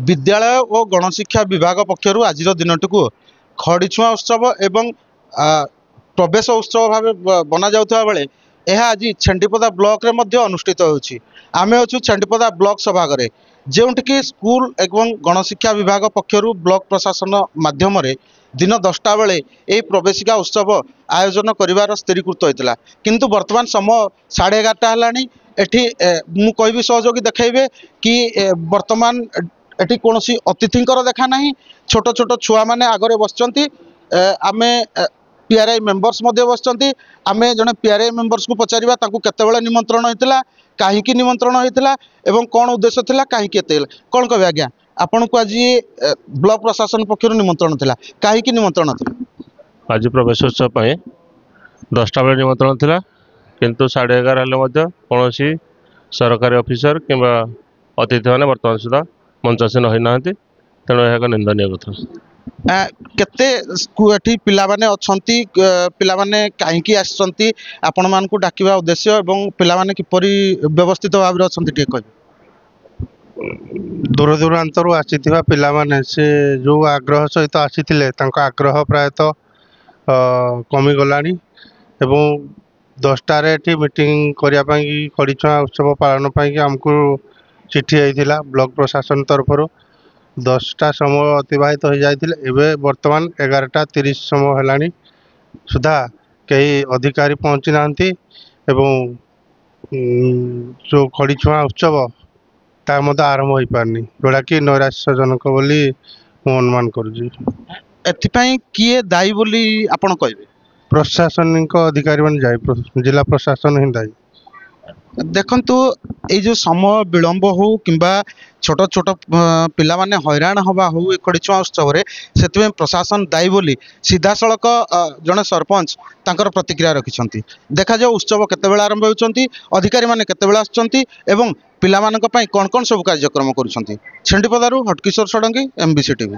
विद्यालय और गणशिक्षा विभाग पक्षर आज दिनटी खड़ीछुआ उत्सव एवं प्रवेश उत्सव भाव बना जाता बेले यह आज छेंडीपदा ब्लॉक रे मध्य अनुष्ठित होछि। आमे अच्छु छेंडीपदा ब्लॉक सभागार जोटि स्कूल एवं गणशिक्षा विभाग पक्षर ब्लॉक प्रशासन माध्यम दिन 10टा बेले ये प्रवेशिका उत्सव आयोजन कर स्थिरीकृत होता किंतु वर्तमान समय 11:30 एठी मु कहबी सहयोगी देखेबे कि वर्तमान एठी कौन अतिथिंकर देखा ना छोट छोट छुआ मैंने आगे बसचंती आमे पीआरआई मेंबर्स बसचंती आमे जने पीआरआई मेंबर्स को पचारिबा ताकू केतेबेले निमंत्रण होइतिला काहीकि निमंत्रण होइतिला एवं कौन उद्देश्य थिला काहीकि एतेला कौन कहबे आज्ञा आपन को आज ब्लॉक प्रशासन पक्षर निमंत्रण थिला काहीकि निमंत्रण थिला आज प्रवेशोत्सव पाए 10टा बेले निमंत्रण थिला किंतु 11:30 हेले मध्य कौन सरकारी ऑफिसर किंबा अतिथि मैंने बर्तमान सुधा मंचासीन होना तेणु यह एक निंदनीय कथा। केते पिला माने अछंती पिला माने काहीकि आछंती आपण मान को डाकिबा उद्देश्य एवं पिला माने किपरि व्यवस्थित भाव रे अछंती ठीक कहबे दूर दूरांतरू आसीथिबा पिला माने से जो आग्रह सहित आसीथिले तांको आग्रह प्रायतः कमी गलानी एवं 10टा रे मीटिंग करिया पाई खड़ीछुआ उत्सव पालन पाई हमको चिठी आईथिला ब्लॉक प्रशासन तरफ 10टा समय अतिबाहित हो जाइथिले एबे वर्तमान 11:30 समय हेलानी सुधा कई अधिकारी पहुंची नांती एवं जो खड़ीछुआ उत्सव ता मध्य आरंभ हो पारनी जोड़ा कि नैराश्यजनक बोली मु अनुमान करूजी। एथिपाई किए दायी बोली आपण कहबे प्रशासनिक अधिकारी मान जाए जिला प्रशासन ही दायी देखंतु ये जो समय विलंब हो किंबा छोट छोट पिला माने हैरान हवा हो खड़ीछुआ उत्सव रे सेतमे प्रशासन दायी बोली सीधा सड़क जने सरपंच तांकर प्रतिक्रिया रखिछंती देखा जाओ उत्सव केतेबेला आरंभ होउछंती अधिकारी माने केतेबेला आछंती एवं पिला मानक पई कोन कोन सब कार्यक्रम करूछंती। छेंडीपदारू हटकिशोर षडंगी एमबीसी टीवी।